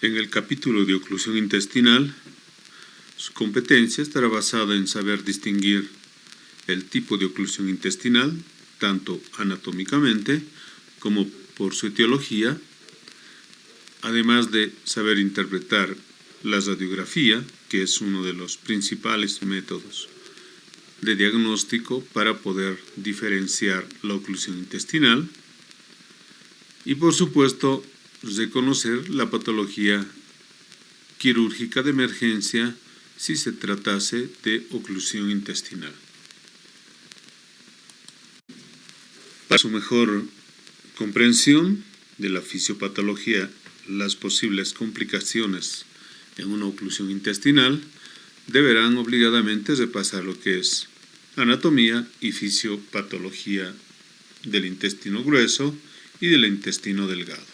En el capítulo de oclusión intestinal, su competencia estará basada en saber distinguir el tipo de oclusión intestinal, tanto anatómicamente como por su etiología, además de saber interpretar la radiografía, que es uno de los principales métodos de diagnóstico para poder diferenciar la oclusión intestinal, y por supuesto reconocer la patología quirúrgica de emergencia si se tratase de oclusión intestinal. Para su mejor comprensión de la fisiopatología, las posibles complicaciones en una oclusión intestinal, deberán obligadamente repasar lo que es anatomía y fisiopatología del intestino grueso y del intestino delgado.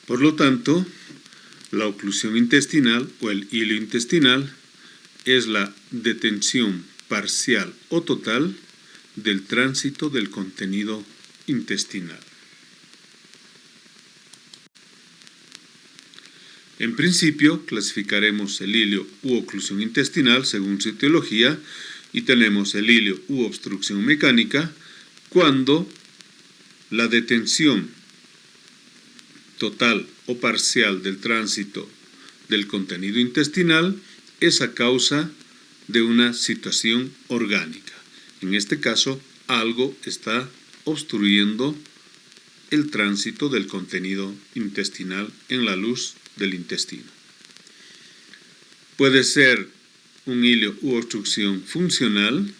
Por lo tanto, la oclusión intestinal o el hilo intestinal es la detención parcial o total del tránsito del contenido intestinal. En principio, clasificaremos el hilo u oclusión intestinal según su etiología y tenemos el hilo u obstrucción mecánica cuando la detención total o parcial del tránsito del contenido intestinal es a causa de una situación orgánica. En este caso, algo está obstruyendo el tránsito del contenido intestinal en la luz del intestino. Puede ser un hilo u obstrucción funcional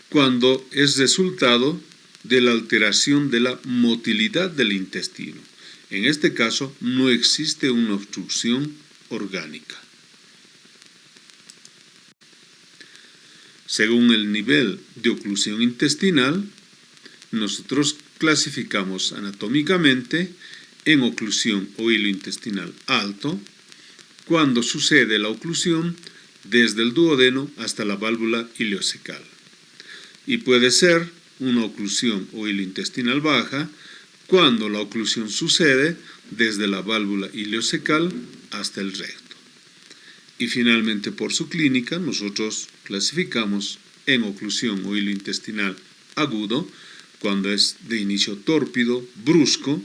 cuando es resultado de la alteración de la motilidad del intestino. En este caso, no existe una obstrucción orgánica. Según el nivel de oclusión intestinal, nosotros clasificamos anatómicamente en oclusión o hilo intestinal alto, cuando sucede la oclusión desde el duodeno hasta la válvula ileocecal. Y puede ser una oclusión o hilo intestinal baja, cuando la oclusión sucede desde la válvula ileocecal hasta el recto. Y finalmente, por su clínica, nosotros clasificamos en oclusión o hilo intestinal agudo, cuando es de inicio tórpido, brusco,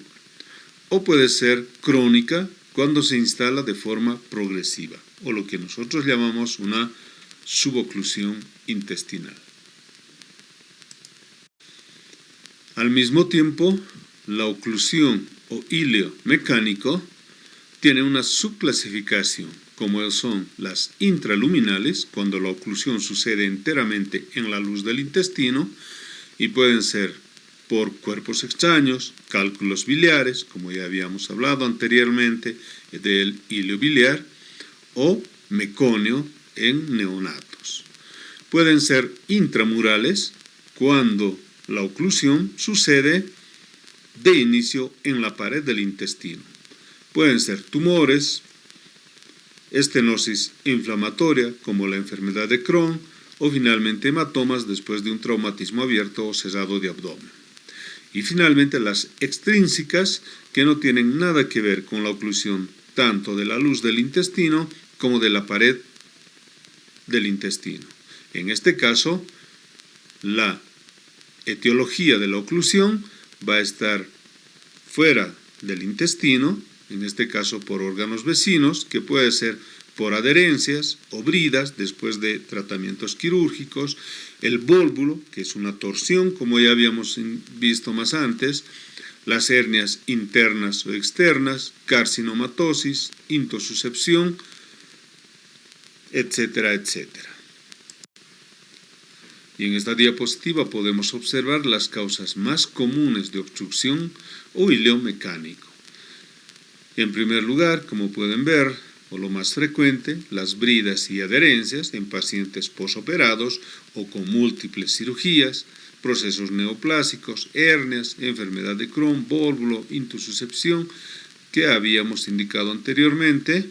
o puede ser crónica, cuando se instala de forma progresiva, o lo que nosotros llamamos una suboclusión intestinal. Al mismo tiempo, la oclusión o hilo mecánico tiene una subclasificación, como son las intraluminales, cuando la oclusión sucede enteramente en la luz del intestino, y pueden ser por cuerpos extraños, cálculos biliares, como ya habíamos hablado anteriormente del hilo biliar, o meconio en neonatos. Pueden ser intramurales, cuando la oclusión sucede de inicio en la pared del intestino. Pueden ser tumores, estenosis inflamatoria, como la enfermedad de Crohn, o finalmente hematomas después de un traumatismo abierto o cerrado de abdomen. Y finalmente las extrínsecas, que no tienen nada que ver con la oclusión tanto de la luz del intestino como de la pared del intestino. En este caso, la etiología de la oclusión va a estar fuera del intestino, en este caso por órganos vecinos, que puede ser por adherencias o bridas después de tratamientos quirúrgicos, el vólvulo, que es una torsión, como ya habíamos visto más antes, las hernias internas o externas, carcinomatosis, intussuscepción, etcétera, etcétera. Y en esta diapositiva podemos observar las causas más comunes de obstrucción o hilo mecánico. En primer lugar, como pueden ver, o lo más frecuente, las bridas y adherencias en pacientes posoperados o con múltiples cirugías, procesos neoplásicos, hernias, enfermedad de Crohn, vólvulo, intussuscepción, que habíamos indicado anteriormente,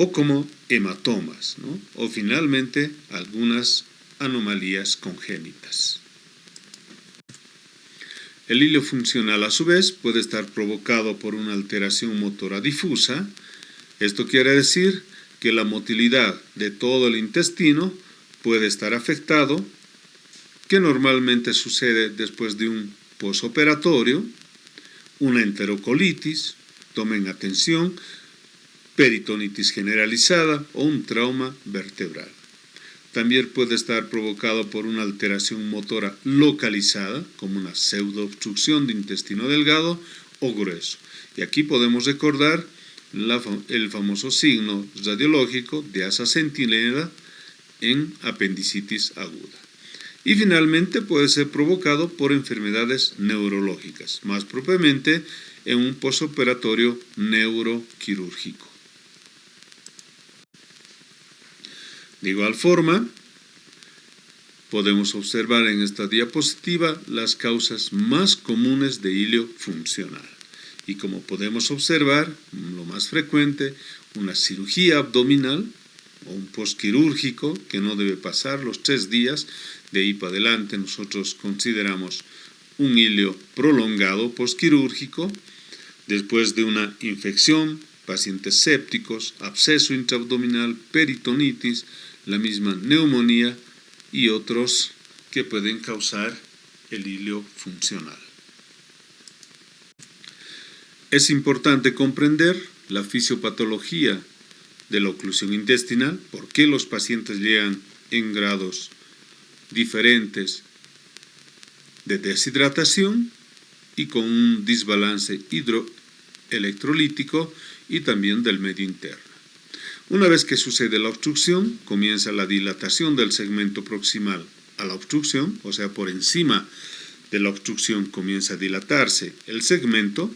o como hematomas, ¿no? O finalmente algunas anomalías congénitas. El hilio funcional, a su vez, puede estar provocado por una alteración motora difusa. Esto quiere decir que la motilidad de todo el intestino puede estar afectado, que normalmente sucede después de un posoperatorio, una enterocolitis, tomen atención, peritonitis generalizada o un trauma vertebral. También puede estar provocado por una alteración motora localizada, como una pseudoobstrucción de intestino delgado o grueso. Y aquí podemos recordar el famoso signo radiológico de asa centinela en apendicitis aguda. Y finalmente puede ser provocado por enfermedades neurológicas, más propiamente en un posoperatorio neuroquirúrgico. De igual forma, podemos observar en esta diapositiva las causas más comunes de hilio funcional. Y como podemos observar, lo más frecuente, una cirugía abdominal o un postquirúrgico que no debe pasar los 3 días. De ahí para adelante nosotros consideramos un hilio prolongado postquirúrgico, después de una infección, pacientes sépticos, absceso intraabdominal, peritonitis, la misma neumonía y otros que pueden causar el hilio funcional. Es importante comprender la fisiopatología de la oclusión intestinal, por qué los pacientes llegan en grados diferentes de deshidratación y con un desbalance hidroelectrolítico y también del medio interno. Una vez que sucede la obstrucción, comienza la dilatación del segmento proximal a la obstrucción, o sea, por encima de la obstrucción comienza a dilatarse el segmento,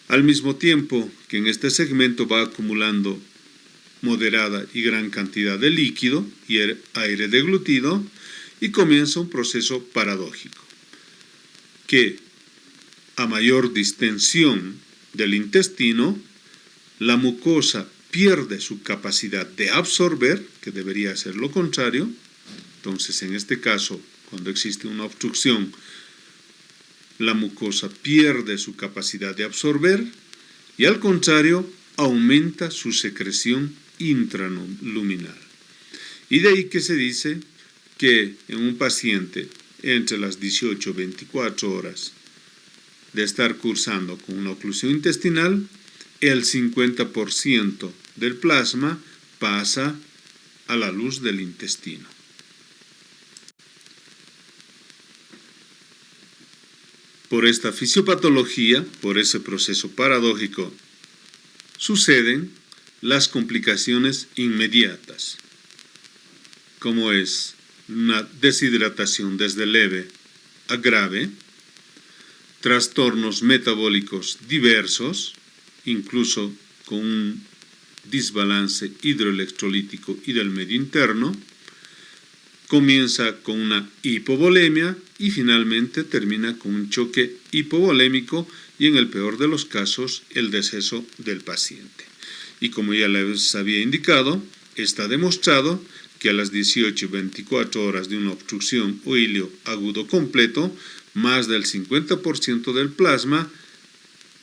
al mismo tiempo que en este segmento va acumulando moderada y gran cantidad de líquido y aire deglutido, y comienza un proceso paradójico, que a mayor distensión del intestino, la mucosa pierde su capacidad de absorber, que debería ser lo contrario. Entonces, en este caso, cuando existe una obstrucción, la mucosa pierde su capacidad de absorber y, al contrario, aumenta su secreción intraluminal. Y de ahí que se dice que en un paciente entre las 18 y 24 horas de estar cursando con una oclusión intestinal, el 50% del plasma pasa a la luz del intestino. Por esta fisiopatología, por ese proceso paradójico, suceden las complicaciones inmediatas, como es una deshidratación desde leve a grave, trastornos metabólicos diversos, incluso con un desbalance hidroelectrolítico y del medio interno, comienza con una hipovolemia y finalmente termina con un choque hipovolémico y, en el peor de los casos, el deceso del paciente. Y como ya les había indicado, está demostrado que a las 18 y 24 horas de una obstrucción o hilio agudo completo, más del 50% del plasma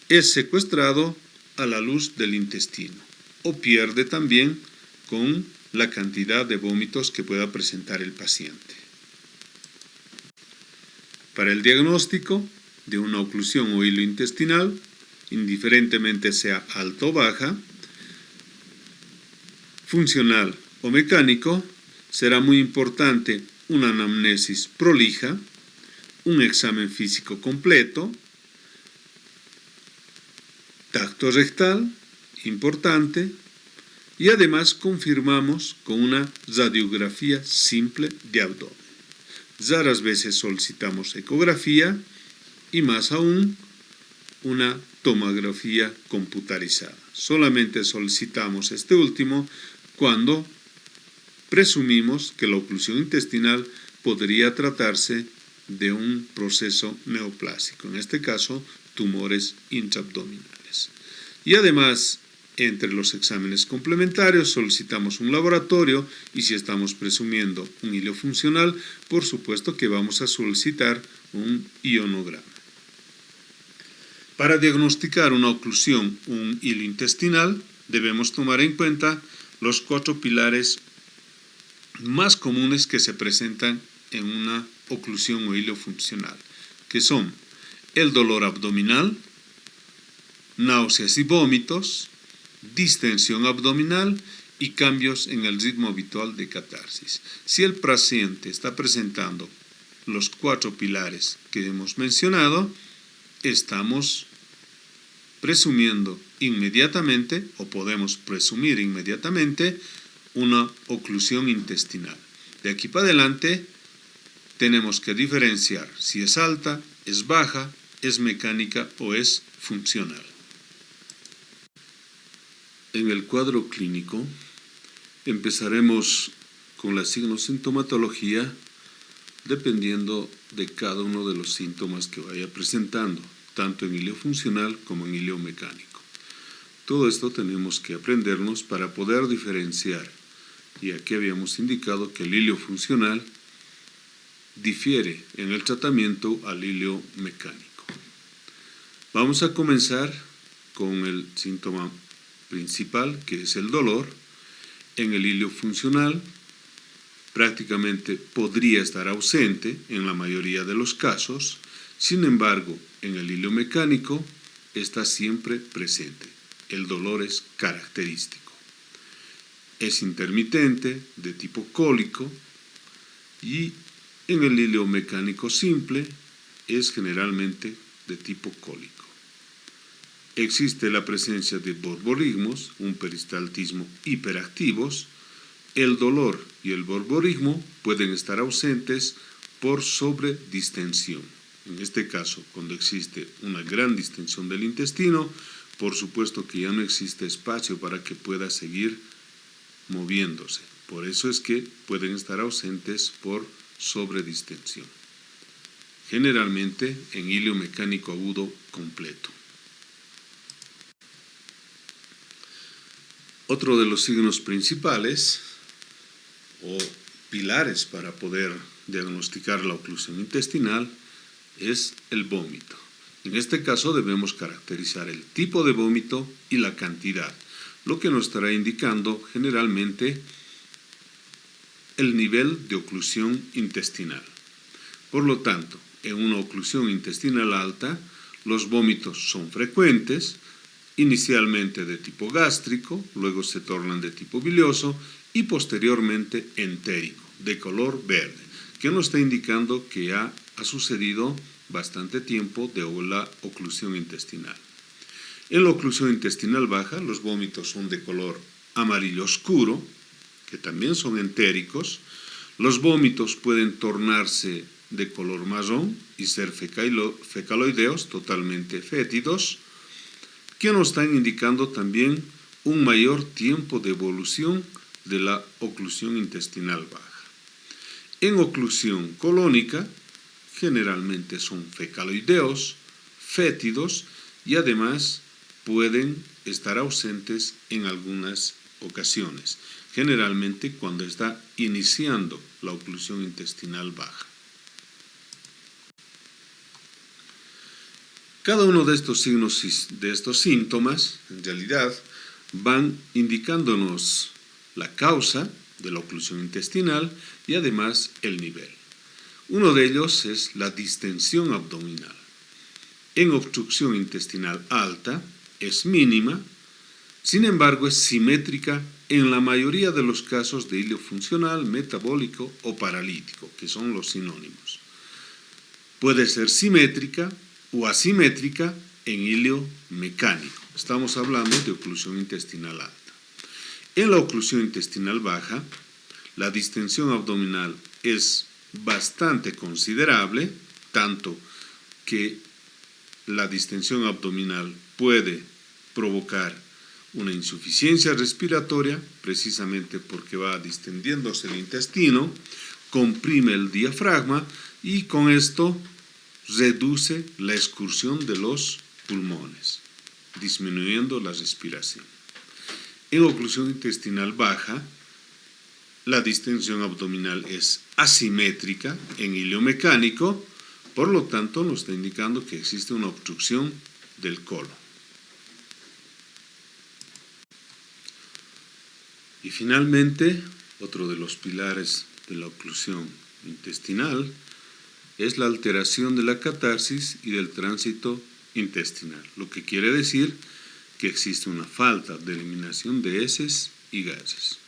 es secuestrado a la luz del intestino o pierde también con la cantidad de vómitos que pueda presentar el paciente. Para el diagnóstico de una oclusión o hilo intestinal, indiferentemente sea alta o baja, funcional o mecánico, será muy importante una anamnesis prolija, un examen físico completo, tacto rectal, importante, y además confirmamos con una radiografía simple de abdomen. Raras veces solicitamos ecografía y más aún una tomografía computarizada. Solamente solicitamos este último cuando presumimos que la oclusión intestinal podría tratarse de un proceso neoplásico, en este caso tumores intraabdominales. Y además Entre los exámenes complementarios solicitamos un laboratorio y si estamos presumiendo un hilo funcional, por supuesto que vamos a solicitar un ionograma. Para diagnosticar una oclusión, un hilo intestinal, debemos tomar en cuenta los 4 pilares más comunes que se presentan en una oclusión o hilo funcional, que son el dolor abdominal, náuseas y vómitos, distensión abdominal y cambios en el ritmo habitual de catarsis. Si el paciente está presentando los 4 pilares que hemos mencionado, estamos presumiendo inmediatamente, o podemos presumir inmediatamente, una oclusión intestinal. De aquí para adelante tenemos que diferenciar si es alta, es baja, es mecánica o es funcional. En el cuadro clínico empezaremos con la signosintomatología dependiendo de cada uno de los síntomas que vaya presentando, tanto en hilo funcional como en hilo mecánico. Todo esto tenemos que aprendernos para poder diferenciar, y aquí habíamos indicado que el hilo funcional difiere en el tratamiento al hilo mecánico. Vamos a comenzar con el síntoma principal, que es el dolor. En el hilo funcional prácticamente podría estar ausente en la mayoría de los casos, sin embargo, en el hilo mecánico está siempre presente. El dolor es característico. Es intermitente, de tipo cólico, y en el hilo mecánico simple es generalmente de tipo cólico. Existe la presencia de borborismos, un peristaltismo hiperactivos. El dolor y el borborismo pueden estar ausentes por sobredistensión. En este caso, cuando existe una gran distensión del intestino, por supuesto que ya no existe espacio para que pueda seguir moviéndose. Por eso es que pueden estar ausentes por sobredistensión. Generalmente en hilo mecánico agudo completo. Otro de los signos principales o pilares para poder diagnosticar la oclusión intestinal es el vómito. En este caso debemos caracterizar el tipo de vómito y la cantidad, lo que nos estará indicando generalmente el nivel de oclusión intestinal. Por lo tanto, en una oclusión intestinal alta, los vómitos son frecuentes, inicialmente de tipo gástrico, luego se tornan de tipo bilioso y posteriormente entérico, de color verde, que nos está indicando que ha sucedido bastante tiempo de la oclusión intestinal. En la oclusión intestinal baja, los vómitos son de color amarillo oscuro, que también son entéricos. Los vómitos pueden tornarse de color marrón y ser fecaloideos, totalmente fétidos, que nos están indicando también un mayor tiempo de evolución de la oclusión intestinal baja. En oclusión colónica, generalmente son fecaloideos, fétidos y además pueden estar ausentes en algunas ocasiones, generalmente cuando está iniciando la oclusión intestinal baja. Cada uno de estos signos, de estos síntomas, en realidad, van indicándonos la causa de la oclusión intestinal y además el nivel. Uno de ellos es la distensión abdominal. En obstrucción intestinal alta es mínima, sin embargo es simétrica en la mayoría de los casos de hilo funcional, metabólico o paralítico, que son los sinónimos. Puede ser simétrica o asimétrica en hilo mecánico. Estamos hablando de oclusión intestinal alta. En la oclusión intestinal baja, la distensión abdominal es bastante considerable, tanto que la distensión abdominal puede provocar una insuficiencia respiratoria, precisamente porque va distendiéndose el intestino, comprime el diafragma y con esto reduce la excursión de los pulmones, disminuyendo la respiración. En oclusión intestinal baja, la distensión abdominal es asimétrica en hilo mecánico, por lo tanto nos está indicando que existe una obstrucción del colon. Y finalmente, otro de los pilares de la oclusión intestinal es la alteración de la catarsis y del tránsito intestinal, lo que quiere decir que existe una falta de eliminación de heces y gases.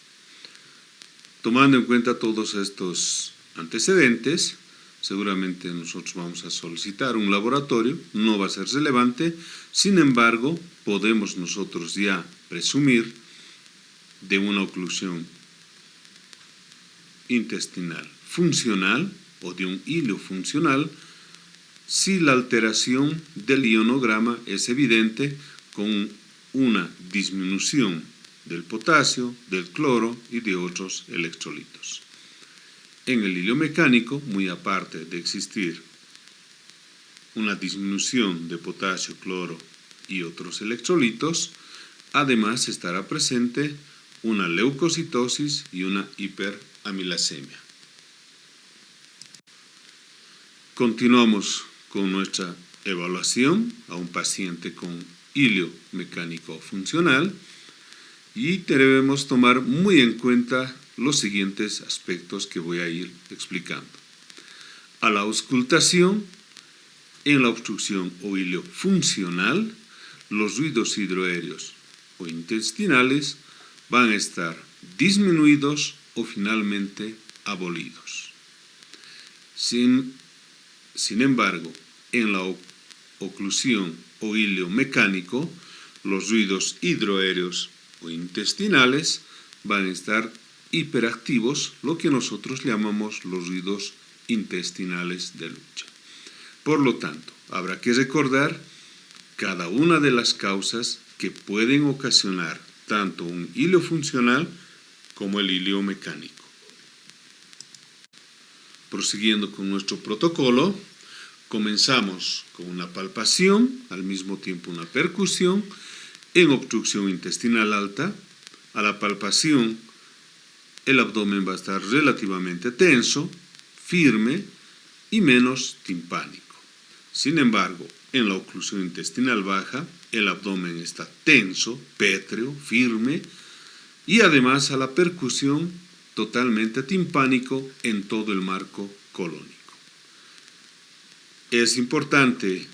Tomando en cuenta todos estos antecedentes, seguramente nosotros vamos a solicitar un laboratorio, no va a ser relevante, sin embargo, podemos nosotros ya presumir de una oclusión intestinal funcional o de un hilo funcional si la alteración del ionograma es evidente con una disminución del potasio, del cloro y de otros electrolitos. En el hilo mecánico, muy aparte de existir una disminución de potasio, cloro y otros electrolitos, además estará presente una leucocitosis y una hiperamilasemia. Continuamos con nuestra evaluación a un paciente con hilo mecánico funcional y debemos tomar muy en cuenta los siguientes aspectos que voy a ir explicando. A la auscultación, en la obstrucción o hilo funcional, los ruidos hidroaéreos o intestinales van a estar disminuidos o finalmente abolidos. Sin embargo, en la oclusión o hilo mecánico, los ruidos hidroaéreos o intestinales van a estar hiperactivos, lo que nosotros llamamos los ruidos intestinales de lucha. Por lo tanto, habrá que recordar cada una de las causas que pueden ocasionar tanto un hilo funcional como el hilo mecánico. Prosiguiendo con nuestro protocolo, comenzamos con una palpación, al mismo tiempo una percusión, en obstrucción intestinal alta. A la palpación, el abdomen va a estar relativamente tenso, firme y menos timpánico. Sin embargo, en la oclusión intestinal baja, el abdomen está tenso, pétreo, firme y además a la percusión totalmente timpánico en todo el marco colónico. Es importante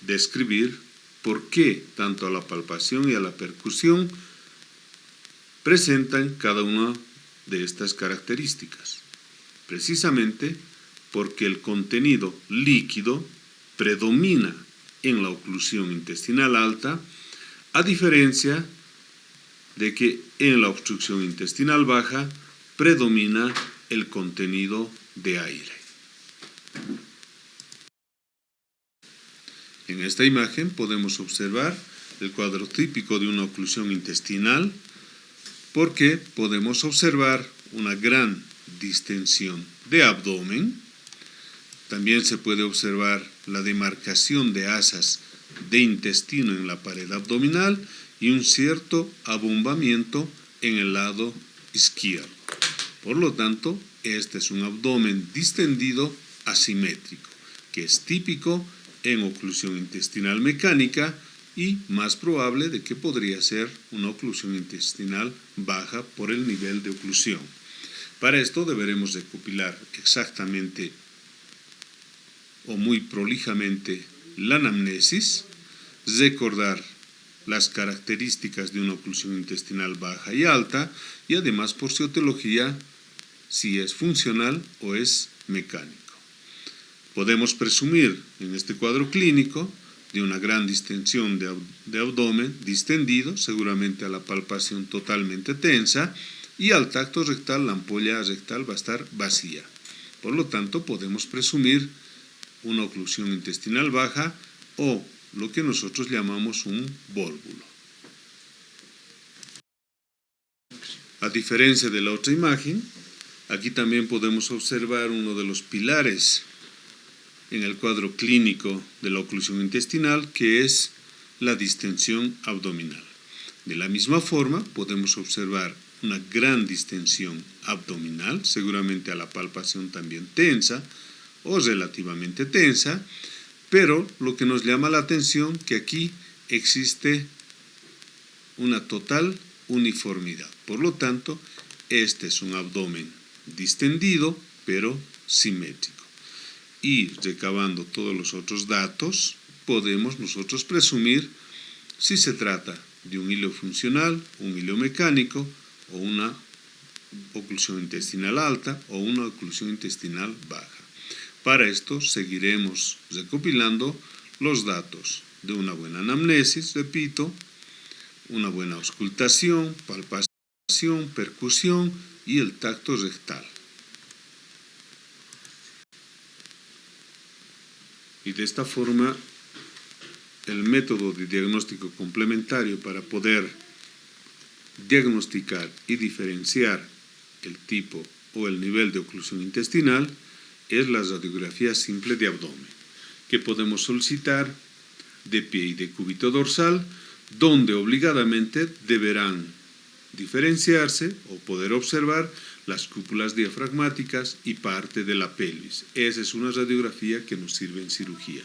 describir por qué tanto a la palpación y a la percusión presentan cada una de estas características. Precisamente porque el contenido líquido predomina en la oclusión intestinal alta, a diferencia de que en la obstrucción intestinal baja predomina el contenido de aire. En esta imagen podemos observar el cuadro típico de una oclusión intestinal, porque podemos observar una gran distensión de abdomen. También se puede observar la demarcación de asas de intestino en la pared abdominal y un cierto abombamiento en el lado izquierdo. Por lo tanto, este es un abdomen distendido asimétrico, que es típico en oclusión intestinal mecánica y más probable de que podría ser una oclusión intestinal baja por el nivel de oclusión. Para esto deberemos recopilar exactamente o muy prolijamente la anamnesis, recordar las características de una oclusión intestinal baja y alta y además por su etiología si es funcional o es mecánico. Podemos presumir en este cuadro clínico de una gran distensión de abdomen distendido, seguramente a la palpación totalmente tensa, y al tacto rectal la ampolla rectal va a estar vacía. Por lo tanto, podemos presumir una oclusión intestinal baja o lo que nosotros llamamos un vólvulo. A diferencia de la otra imagen, aquí también podemos observar uno de los pilares en el cuadro clínico de la oclusión intestinal, que es la distensión abdominal. De la misma forma, podemos observar una gran distensión abdominal, seguramente a la palpación también tensa o relativamente tensa, pero lo que nos llama la atención es que aquí existe una total uniformidad. Por lo tanto, este es un abdomen distendido, pero simétrico. Y recabando todos los otros datos, podemos nosotros presumir si se trata de un hilo funcional, un hilo mecánico, o una oclusión intestinal alta o una oclusión intestinal baja. Para esto seguiremos recopilando los datos de una buena anamnesis, repito, una buena auscultación, palpación, percusión y el tacto rectal. Y de esta forma, el método de diagnóstico complementario para poder diagnosticar y diferenciar el tipo o el nivel de oclusión intestinal es la radiografía simple de abdomen, que podemos solicitar de pie y de cúbito dorsal, donde obligadamente deberán diferenciarse o poder observar las cúpulas diafragmáticas y parte de la pelvis. Esa es una radiografía que nos sirve en cirugía.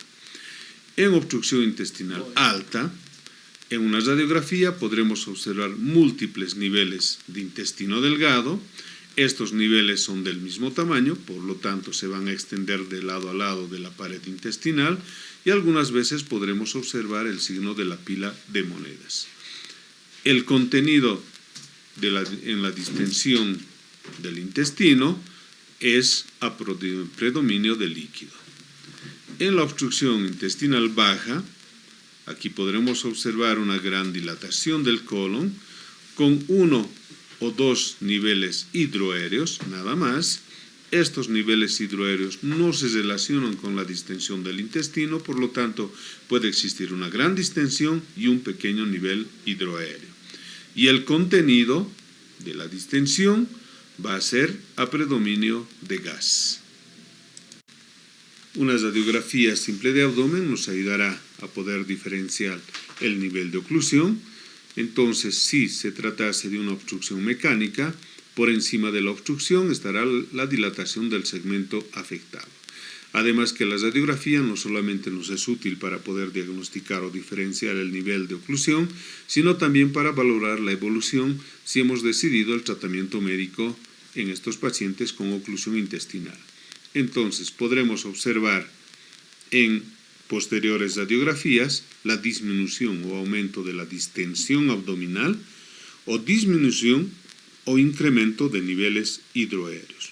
En obstrucción intestinal alta, en una radiografía podremos observar múltiples niveles de intestino delgado. Estos niveles son del mismo tamaño, por lo tanto se van a extender de lado a lado de la pared intestinal y algunas veces podremos observar el signo de la pila de monedas. El contenido en la distensión del intestino es a predominio de líquido. En la obstrucción intestinal baja, aquí podremos observar una gran dilatación del colon con 1 o 2 niveles hidroaéreos, nada más. Estos niveles hidroaéreos no se relacionan con la distensión del intestino, por lo tanto puede existir una gran distensión y un pequeño nivel hidroaéreo. Y el contenido de la distensión va a ser a predominio de gas. Una radiografía simple de abdomen nos ayudará a poder diferenciar el nivel de oclusión. Entonces, si se tratase de una obstrucción mecánica, por encima de la obstrucción estará la dilatación del segmento afectado. Además que la radiografía no solamente nos es útil para poder diagnosticar o diferenciar el nivel de oclusión, sino también para valorar la evolución si hemos decidido el tratamiento médico en estos pacientes con oclusión intestinal. Entonces, podremos observar en posteriores radiografías la disminución o aumento de la distensión abdominal o disminución o incremento de niveles hidroaéreos.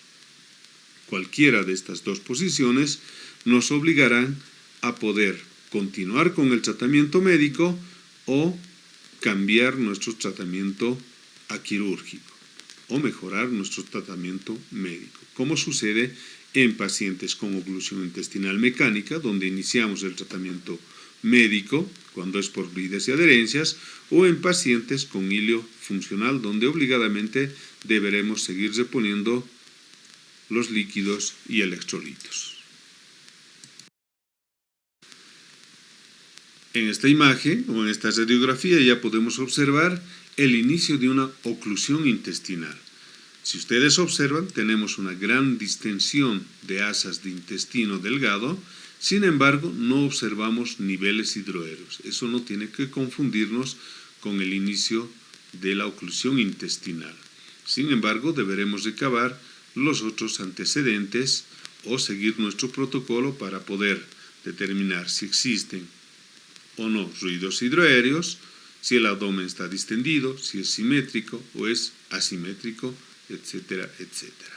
Cualquiera de estas dos posiciones nos obligarán a poder continuar con el tratamiento médico o cambiar nuestro tratamiento quirúrgico o mejorar nuestro tratamiento médico, como sucede en pacientes con oclusión intestinal mecánica, donde iniciamos el tratamiento médico cuando es por brides y adherencias, o en pacientes con hilo funcional, donde obligadamente deberemos seguir reponiendo los líquidos y electrolitos. En esta imagen o en esta radiografía ya podemos observar el inicio de una oclusión intestinal. Si ustedes observan, tenemos una gran distensión de asas de intestino delgado, sin embargo, no observamos niveles hidroaéreos. Eso no tiene que confundirnos con el inicio de la oclusión intestinal. Sin embargo, deberemos recabar los otros antecedentes o seguir nuestro protocolo para poder determinar si existen o no ruidos hidroaéreos, si el abdomen está distendido, si es simétrico o es asimétrico, etcétera, etcétera.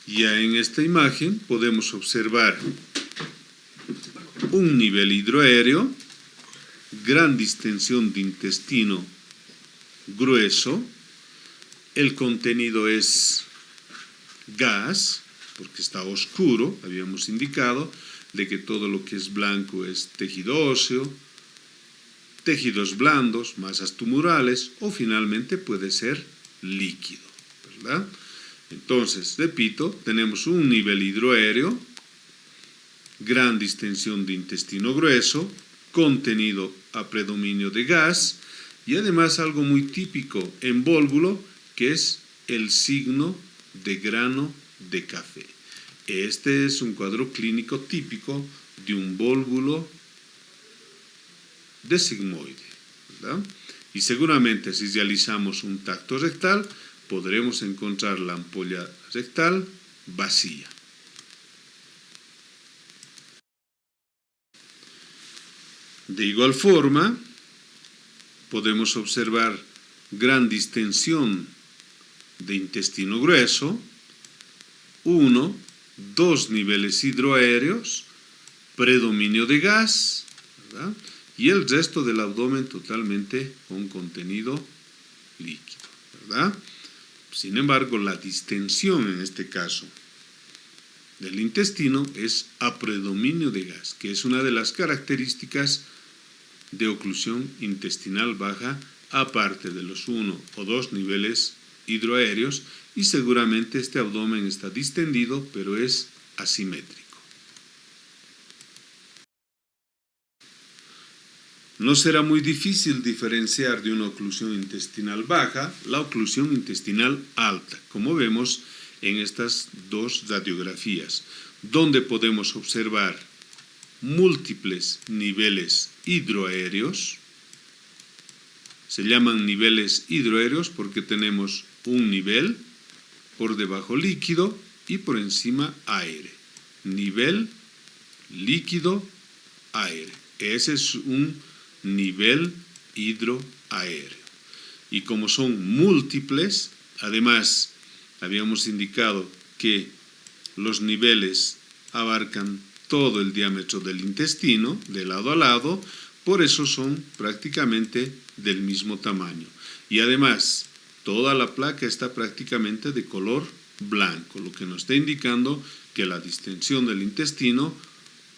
Ya en esta imagen podemos observar un nivel hidroaéreo, gran distensión de intestino grueso, el contenido es gas, porque está oscuro, habíamos indicado, de que todo lo que es blanco es tejido óseo, tejidos blandos, masas tumorales o finalmente puede ser líquido, ¿verdad? Entonces, repito, tenemos un nivel hidroaéreo, gran distensión de intestino grueso, contenido a predominio de gas, y además algo muy típico en vólvulo, que es el signo de grano de café. Este es un cuadro clínico típico de un vólvulo de sigmoide, ¿verdad? Y seguramente si realizamos un tacto rectal, podremos encontrar la ampolla rectal vacía. De igual forma, podemos observar gran distensión de intestino grueso, 1, 2 niveles hidroaéreos, predominio de gas, ¿verdad? Y el resto del abdomen totalmente con contenido líquido, ¿verdad? Sin embargo, la distensión en este caso del intestino es a predominio de gas, que es una de las características de oclusión intestinal baja, aparte de los 1 o 2 niveles hidroaéreos, y seguramente este abdomen está distendido, pero es asimétrico. No será muy difícil diferenciar de una oclusión intestinal baja la oclusión intestinal alta, como vemos en estas dos radiografías, donde podemos observar múltiples niveles hidroaéreos. Se llaman niveles hidroaéreos porque tenemos un nivel por debajo líquido y por encima aire. Nivel, líquido, aire. Ese es un nivel hidroaéreo. Y como son múltiples, además habíamos indicado que los niveles abarcan todo el diámetro del intestino, de lado a lado, por eso son prácticamente del mismo tamaño. Y además, toda la placa está prácticamente de color blanco, lo que nos está indicando que la distensión del intestino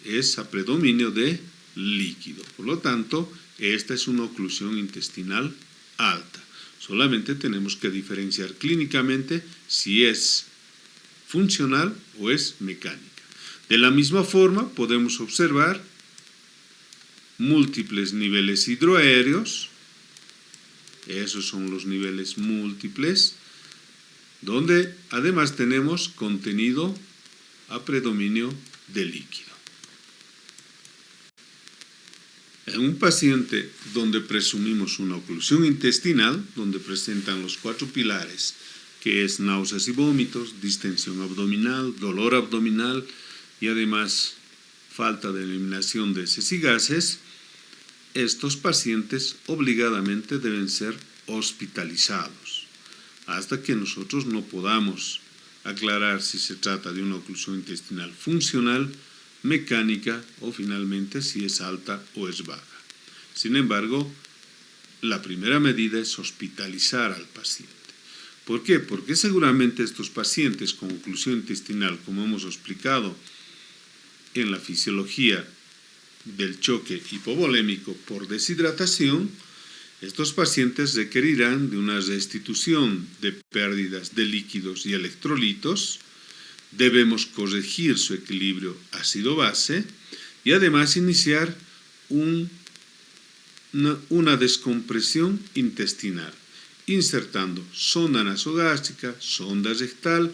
es a predominio de líquido. Por lo tanto, esta es una oclusión intestinal alta. Solamente tenemos que diferenciar clínicamente si es funcional o es mecánica. De la misma forma, podemos observar múltiples niveles hidroaéreos. Esos son los niveles múltiples, donde además tenemos contenido a predominio de líquido. En un paciente donde presumimos una oclusión intestinal, donde presentan los 4 pilares, que es náuseas y vómitos, distensión abdominal, dolor abdominal y además falta de eliminación de heces y gases, estos pacientes obligadamente deben ser hospitalizados hasta que nosotros no podamos aclarar si se trata de una oclusión intestinal funcional, mecánica o finalmente si es alta o es baja. Sin embargo, la primera medida es hospitalizar al paciente. ¿Por qué? Porque seguramente estos pacientes con oclusión intestinal, como hemos explicado en la fisiología del choque hipovolémico por deshidratación, estos pacientes requerirán de una restitución de pérdidas de líquidos y electrolitos. Debemos corregir su equilibrio ácido-base y además iniciar una descompresión intestinal, insertando sonda nasogástrica, sonda rectal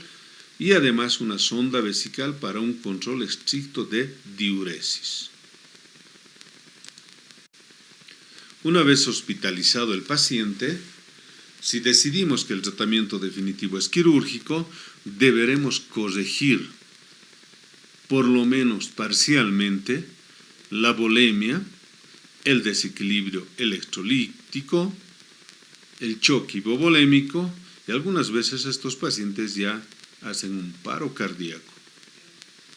y además una sonda vesical para un control estricto de diuresis. Una vez hospitalizado el paciente, si decidimos que el tratamiento definitivo es quirúrgico, deberemos corregir, por lo menos parcialmente, la volemia, el desequilibrio electrolítico, el choque hipovolémico, y algunas veces estos pacientes ya hacen un paro cardíaco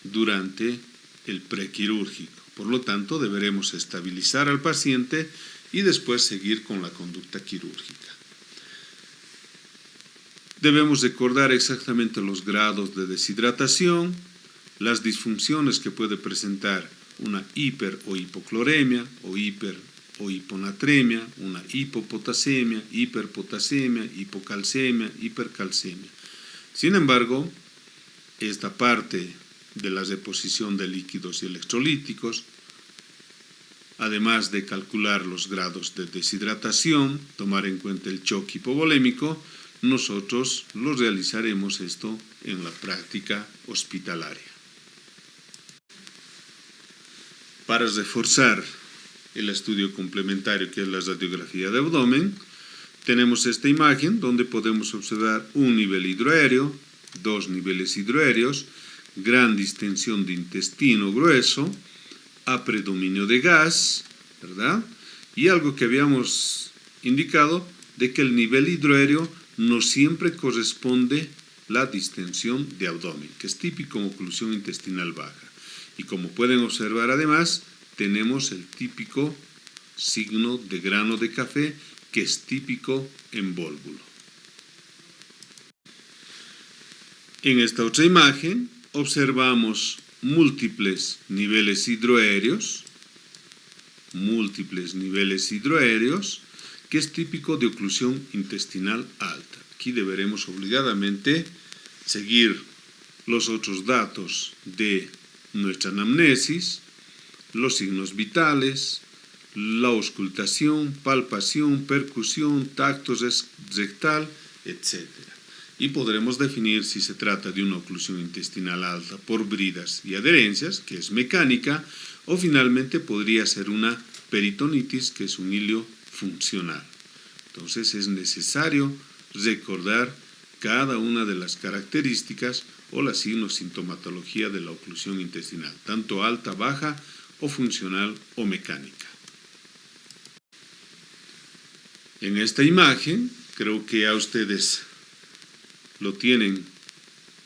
durante el prequirúrgico. Por lo tanto, deberemos estabilizar al paciente y después seguir con la conducta quirúrgica. Debemos recordar exactamente los grados de deshidratación, las disfunciones que puede presentar una hiper o hipocloremia o hiper o hiponatremia, una hipopotasemia, hiperpotasemia, hipocalcemia, hipercalcemia. Sin embargo, esta parte de la reposición de líquidos y electrolíticos además de calcular los grados de deshidratación, tomar en cuenta el choque hipovolémico, nosotros lo realizaremos esto en la práctica hospitalaria. Para reforzar el estudio complementario que es la radiografía de abdomen, tenemos esta imagen donde podemos observar un nivel hidroaéreo, dos niveles hidroaéreos, gran distensión de intestino grueso, a predominio de gas, ¿verdad? Y algo que habíamos indicado de que el nivel hidroaéreo no siempre corresponde la distensión de abdomen, que es típico en oclusión intestinal baja. Y como pueden observar además, tenemos el típico signo de grano de café, que es típico en vólvulo. En esta otra imagen observamos múltiples niveles hidroaéreos, que es típico de oclusión intestinal alta. Aquí deberemos obligadamente seguir los otros datos de nuestra anamnesis, los signos vitales, la auscultación, palpación, percusión, tacto rectal, etc. Y podremos definir si se trata de una oclusión intestinal alta por bridas y adherencias, que es mecánica, o finalmente podría ser una peritonitis, que es un hilio funcional. Entonces es necesario recordar cada una de las características o la signo-sintomatología de la oclusión intestinal, tanto alta, baja, o funcional o mecánica. En esta imagen, creo que ya ustedes lo tienen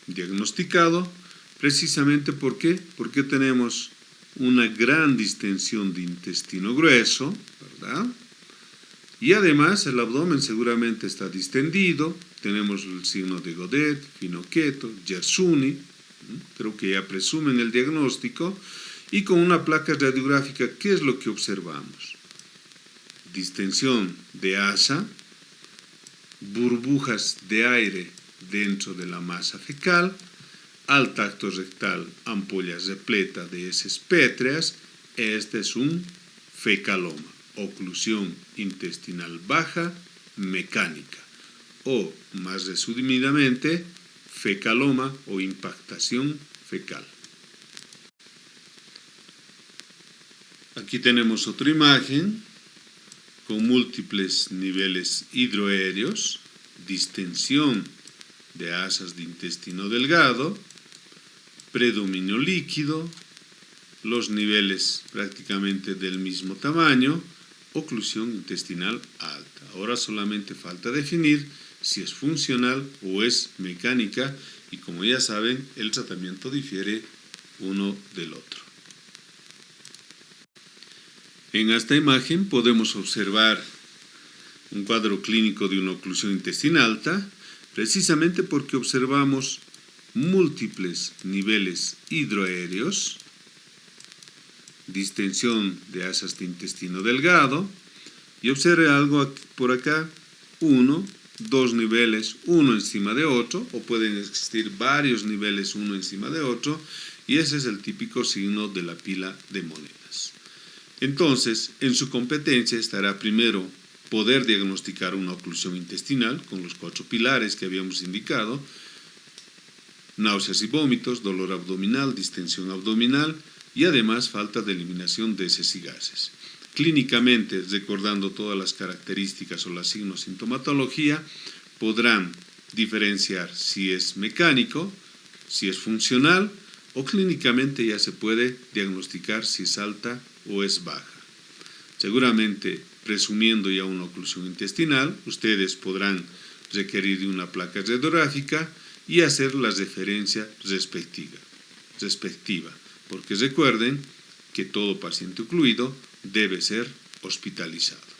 diagnosticado, precisamente ¿por qué? Porque tenemos una gran distensión de intestino grueso, ¿verdad? Y además el abdomen seguramente está distendido, tenemos el signo de Godet, Finocheto, Yersuni, creo que ya presumen el diagnóstico, y con una placa radiográfica, ¿qué es lo que observamos? Distensión de asa, burbujas de aire dentro de la masa fecal, al tacto rectal, ampollas repletas de heces pétreas. Este es un fecaloma, oclusión intestinal baja mecánica, o más resumidamente, fecaloma o impactación fecal. Aquí tenemos otra imagen con múltiples niveles hidroaéreos, distensión de asas de intestino delgado, predominio líquido, los niveles prácticamente del mismo tamaño, oclusión intestinal alta. Ahora solamente falta definir si es funcional o es mecánica, y como ya saben, el tratamiento difiere uno del otro. En esta imagen podemos observar un cuadro clínico de una oclusión intestinal alta, precisamente porque observamos múltiples niveles hidroaéreos, distensión de asas de intestino delgado, y observe algo por acá, dos niveles, uno encima de otro, o pueden existir varios niveles uno encima de otro, y ese es el típico signo de la pila de monedas. Entonces, en su competencia estará primero poder diagnosticar una oclusión intestinal con los 4 pilares que habíamos indicado: náuseas y vómitos, dolor abdominal, distensión abdominal y además falta de eliminación de heces y gases. Clínicamente, recordando todas las características o la signo-sintomatología, podrán diferenciar si es mecánico, si es funcional, o clínicamente ya se puede diagnosticar si es alta o es baja. Seguramente, presumiendo ya una oclusión intestinal, ustedes podrán requerir de una placa radiográfica y hacer la referencia respectiva, porque recuerden que todo paciente ocluido debe ser hospitalizado.